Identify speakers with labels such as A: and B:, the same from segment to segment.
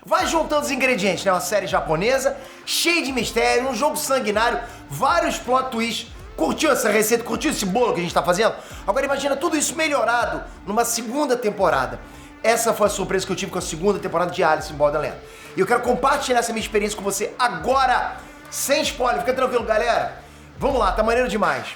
A: Vai juntando os ingredientes, né? Uma série japonesa, cheia de mistério, um jogo sanguinário, vários plot twists. Curtiu essa receita? Curtiu esse bolo que a gente tá fazendo? Agora imagina tudo isso melhorado numa segunda temporada. Essa foi a surpresa que eu tive com a segunda temporada de Alice in Borderland. E eu quero compartilhar essa minha experiência com você agora, sem spoiler. Fica tranquilo, galera. Vamos lá, tá maneiro demais.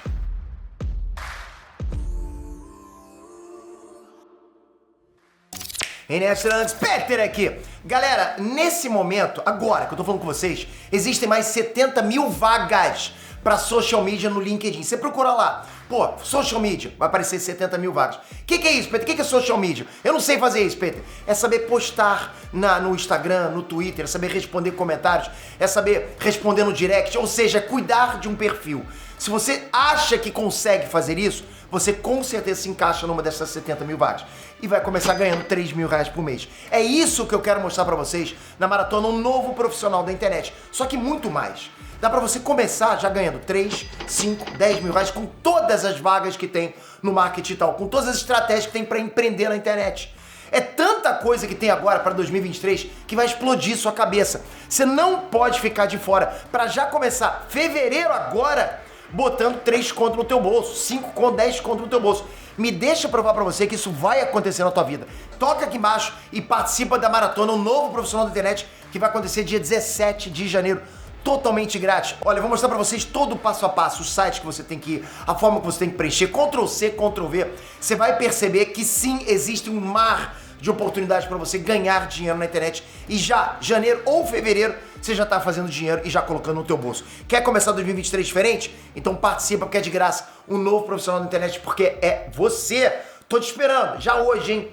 A: Ineslands, Peter aqui. Galera, nesse momento, agora que eu tô falando com vocês, existem mais 70 mil vagas pra social media no LinkedIn. Você procura lá, pô, social media, vai aparecer 70 mil vagas. O que é isso, Peter? O que é social media? Eu não sei fazer isso, Peter. É saber postar no Instagram, no Twitter, é saber responder comentários, é saber responder no direct, ou seja, cuidar de um perfil. Se você acha que consegue fazer isso, você com certeza se encaixa numa dessas 70 mil vagas e vai começar ganhando 3 mil reais por mês. É isso que eu quero mostrar pra vocês na Maratona Um Novo Profissional da Internet, só que muito mais. Dá pra você começar já ganhando 3, 5, 10 mil reais com todas as vagas que tem no marketing e tal, com todas as estratégias que tem pra empreender na internet. É tanta coisa que tem agora para 2023 que vai explodir sua cabeça. Você não pode ficar de fora pra já começar fevereiro agora botando 3 conto no teu bolso, 5 conto, 10 conto no teu bolso. Me deixa provar pra você que isso vai acontecer na tua vida. Toca aqui embaixo e participa da Maratona Um Novo Profissional da Internet, que vai acontecer dia 17 de janeiro, totalmente grátis. Olha, eu vou mostrar pra vocês todo o passo a passo, o site que você tem que ir, a forma que você tem que preencher, Ctrl+C, Ctrl+V. Você vai perceber que sim, existe um mar de oportunidades para você ganhar dinheiro na internet e já, janeiro ou fevereiro, você já tá fazendo dinheiro e já colocando no teu bolso. Quer começar 2023 diferente? Então participa, porque é de graça, um novo profissional da internet, porque é você. Tô te esperando, já hoje, hein?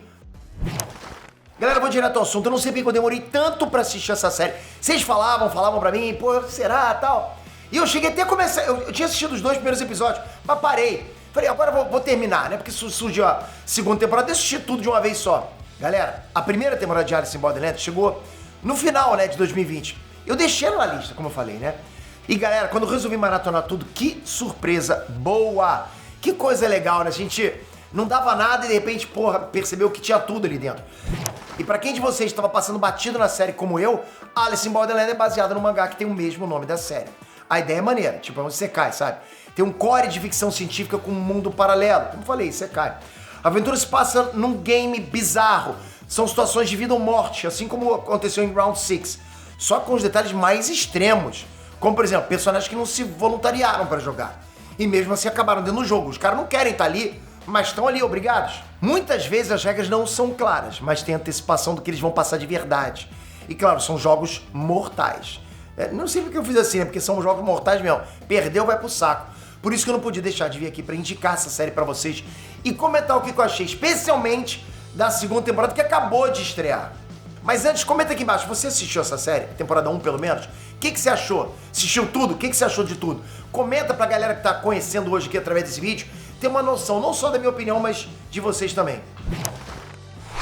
A: Galera, vou direto ao assunto. Eu não sei porque eu demorei tanto pra assistir essa série. Vocês falavam pra mim, pô, será, tal. E eu cheguei até a começar, eu tinha assistido os 2 primeiros episódios, mas parei. Falei, agora vou terminar, né? Porque surgiu a segunda temporada, eu assisti tudo de uma vez só. Galera, a primeira temporada de Alice in Borderland chegou no final, né, de 2020. Eu deixei ela na lista, como eu falei, né? E galera, quando eu resolvi maratonar tudo, que surpresa boa! Que coisa legal, né? A gente não dava nada e de repente, porra, percebeu que tinha tudo ali dentro. E pra quem de vocês estava passando batido na série como eu, Alice in Borderland é baseada no mangá que tem o mesmo nome da série. A ideia é maneira, tipo, é um isekai, sabe? Tem um core de ficção científica com um mundo paralelo. Como eu falei, isekai. A aventura se passa num game bizarro. São situações de vida ou morte, assim como aconteceu em Round 6. Só com os detalhes mais extremos. Como, por exemplo, personagens que não se voluntariaram para jogar. E mesmo assim acabaram dentro do jogo. Os caras não querem estar ali, mas estão ali, obrigados. Muitas vezes as regras não são claras, mas tem antecipação do que eles vão passar de verdade. E claro, são jogos mortais. Não sei porque eu fiz assim, né? Porque são jogos mortais mesmo. Perdeu, vai pro saco. Por isso que eu não podia deixar de vir aqui pra indicar essa série pra vocês e comentar o que eu achei, especialmente da segunda temporada que acabou de estrear. Mas antes, comenta aqui embaixo, você assistiu essa série? Temporada 1 pelo menos? O que você achou? Assistiu tudo? O que você achou de tudo? Comenta pra galera que tá conhecendo hoje aqui através desse vídeo ter uma noção, não só da minha opinião, mas de vocês também.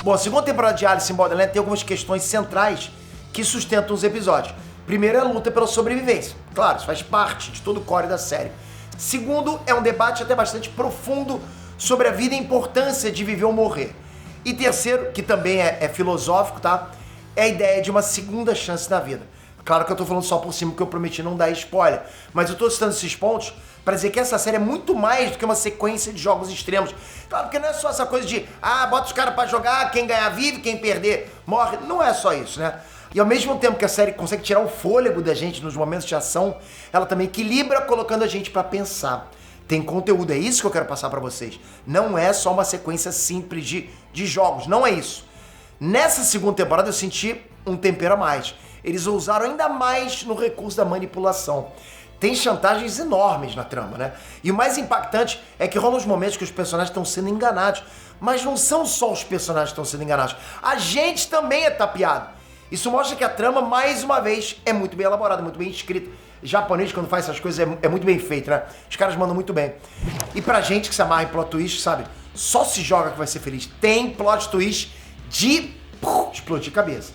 A: Bom, a segunda temporada de Alice in Borderland tem algumas questões centrais que sustentam os episódios. Primeiro é a luta pela sobrevivência. Claro, isso faz parte de todo o core da série. Segundo, é um debate até bastante profundo sobre a vida e a importância de viver ou morrer. E terceiro, que também é filosófico, tá? É a ideia de uma segunda chance na vida. Claro que eu tô falando só por cima, porque eu prometi não dar spoiler. Mas eu tô citando esses pontos para dizer que essa série é muito mais do que uma sequência de jogos extremos. Claro que não é só essa coisa de, bota os caras pra jogar, quem ganhar vive, quem perder morre. Não é só isso, né? E ao mesmo tempo que a série consegue tirar o fôlego da gente nos momentos de ação, ela também equilibra colocando a gente pra pensar. Tem conteúdo, é isso que eu quero passar pra vocês. Não é só uma sequência simples de jogos, não é isso. Nessa segunda temporada eu senti um tempero a mais. Eles ousaram ainda mais no recurso da manipulação. Tem chantagens enormes na trama, né? E o mais impactante é que rolam os momentos que os personagens estão sendo enganados. Mas não são só os personagens que estão sendo enganados. A gente também é tapeado. Isso mostra que a trama, mais uma vez, é muito bem elaborada, muito bem escrita. Japonês, quando faz essas coisas, é muito bem feito, né? Os caras mandam muito bem. E pra gente que se amarra em plot twist, sabe? Só se joga que vai ser feliz. Tem plot twist de explodir cabeça.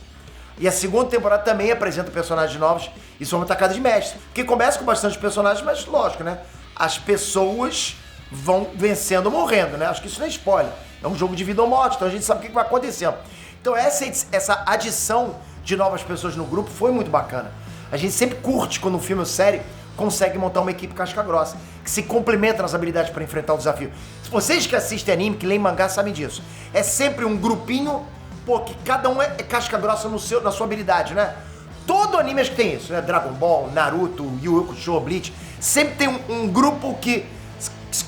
A: E a segunda temporada também apresenta personagens novos e são uma tacada de mestre. Porque começa com bastante personagens, mas lógico, né? As pessoas vão vencendo ou morrendo, né? Acho que isso não é spoiler. É um jogo de vida ou morte, então a gente sabe o que vai acontecer. Então essa adição de novas pessoas no grupo foi muito bacana. A gente sempre curte quando um filme ou série consegue montar uma equipe casca grossa, que se complementa nas habilidades para enfrentar o desafio. Se vocês que assistem anime, que leem mangá, sabem disso. É sempre um grupinho, pô, que cada um é casca grossa na sua habilidade, né? Todo anime acho que tem isso, né? Dragon Ball, Naruto, Yu Yu Hakusho, Bleach. Sempre tem um grupo que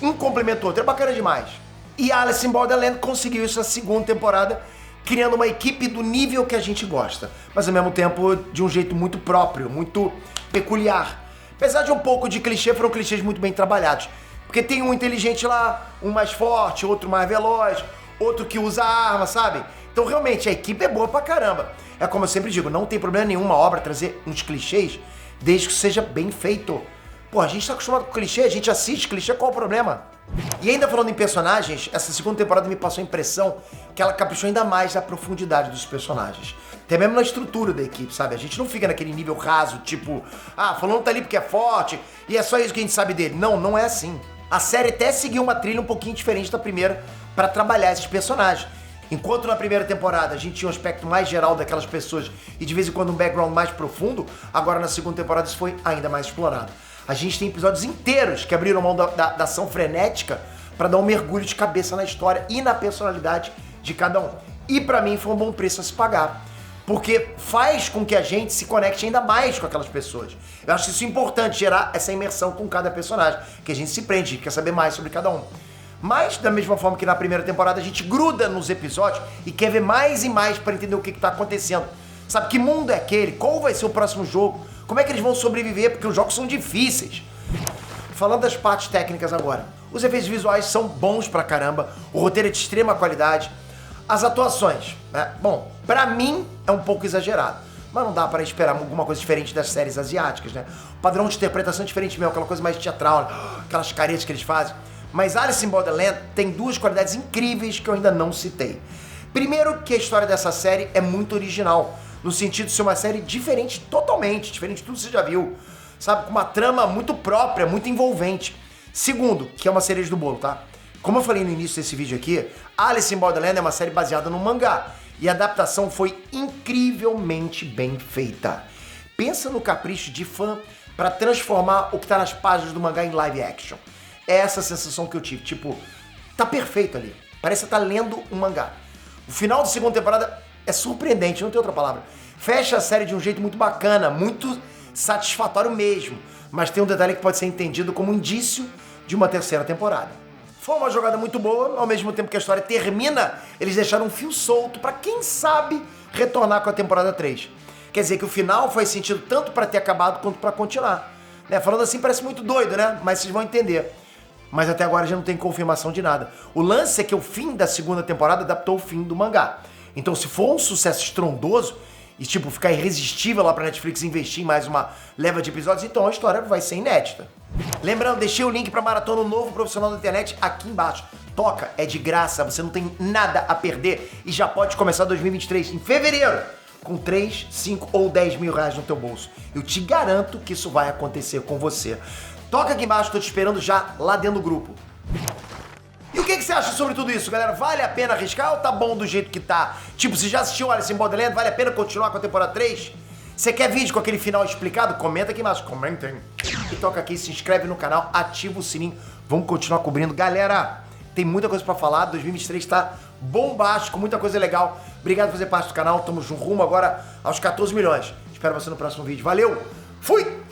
A: um complementa o outro. É bacana demais. E Alice in Borderland conseguiu isso na segunda temporada, criando uma equipe do nível que a gente gosta. Mas ao mesmo tempo de um jeito muito próprio, muito peculiar. Apesar de um pouco de clichê, foram clichês muito bem trabalhados. Porque tem um inteligente lá, um mais forte, outro mais veloz, outro que usa arma, sabe? Então realmente a equipe é boa pra caramba. É como eu sempre digo, não tem problema nenhum uma obra trazer uns clichês, desde que seja bem feito. Pô, a gente tá acostumado com clichê, a gente assiste clichê, qual o problema? E ainda falando em personagens, essa segunda temporada me passou a impressão que ela caprichou ainda mais na profundidade dos personagens. Até mesmo na estrutura da equipe, sabe? A gente não fica naquele nível raso, tipo, fulano tá ali porque é forte e é só isso que a gente sabe dele. Não, não é assim. A série até seguiu uma trilha um pouquinho diferente da primeira pra trabalhar esses personagens. Enquanto na primeira temporada a gente tinha um aspecto mais geral daquelas pessoas e de vez em quando um background mais profundo, agora na segunda temporada isso foi ainda mais explorado. A gente tem episódios inteiros que abriram mão da ação frenética pra dar um mergulho de cabeça na história e na personalidade de cada um. E pra mim foi um bom preço a se pagar, porque faz com que a gente se conecte ainda mais com aquelas pessoas. Eu acho isso importante, gerar essa imersão com cada personagem, que a gente se prende, quer saber mais sobre cada um. Mas, da mesma forma que na primeira temporada, a gente gruda nos episódios e quer ver mais e mais para entender o que tá acontecendo. Sabe, que mundo é aquele? Qual vai ser o próximo jogo? Como é que eles vão sobreviver? Porque os jogos são difíceis. Falando das partes técnicas agora. Os efeitos visuais são bons pra caramba, o roteiro é de extrema qualidade. As atuações, né? Bom, pra mim é um pouco exagerado, mas não dá para esperar alguma coisa diferente das séries asiáticas, né? O padrão de interpretação é diferente mesmo, aquela coisa mais teatral, né? Aquelas caretas que eles fazem. Mas Alice in Borderland tem duas qualidades incríveis que eu ainda não citei. Primeiro, que a história dessa série é muito original, no sentido de ser uma série diferente, totalmente diferente de tudo que você já viu, sabe? Com uma trama muito própria, muito envolvente. Segundo, que é uma cereja do bolo, tá? Como eu falei no início desse vídeo aqui, Alice in Borderland é uma série baseada no mangá, e a adaptação foi incrivelmente bem feita. Pensa no capricho de fã para transformar o que tá nas páginas do mangá em live action. É essa sensação que eu tive, tipo, tá perfeito ali, parece que tá lendo um mangá. O final da segunda temporada é surpreendente, não tem outra palavra. Fecha a série de um jeito muito bacana, muito satisfatório mesmo, mas tem um detalhe que pode ser entendido como indício de uma terceira temporada. Foi uma jogada muito boa, ao mesmo tempo que a história termina, eles deixaram um fio solto pra quem sabe retornar com a temporada 3. Quer dizer que o final faz sentido tanto pra ter acabado quanto pra continuar. Né? Falando assim parece muito doido, né? Mas vocês vão entender. Mas até agora já não tem confirmação de nada. O lance é que o fim da segunda temporada adaptou o fim do mangá. Então se for um sucesso estrondoso e tipo ficar irresistível lá pra Netflix investir em mais uma leva de episódios, então a história vai ser inédita. Lembrando, deixei o link pra Maratona Novo Profissional da Internet aqui embaixo. Toca, é de graça, você não tem nada a perder e já pode começar 2023 em fevereiro com 3, 5 ou 10 mil reais no teu bolso. Eu te garanto que isso vai acontecer com você. Toca aqui embaixo, tô te esperando já lá dentro do grupo. E o que você acha sobre tudo isso, galera? Vale a pena arriscar ou tá bom do jeito que tá? Tipo, se já assistiu Alice in Borderland, vale a pena continuar com a temporada 3? Você quer vídeo com aquele final explicado? Comenta aqui embaixo, comentem. E toca aqui, se inscreve no canal, ativa o sininho. Vamos continuar cobrindo. Galera, tem muita coisa pra falar, 2023 tá bombástico, muita coisa legal. Obrigado por fazer parte do canal, tamo junto rumo agora aos 14 milhões. Espero você no próximo vídeo. Valeu, fui!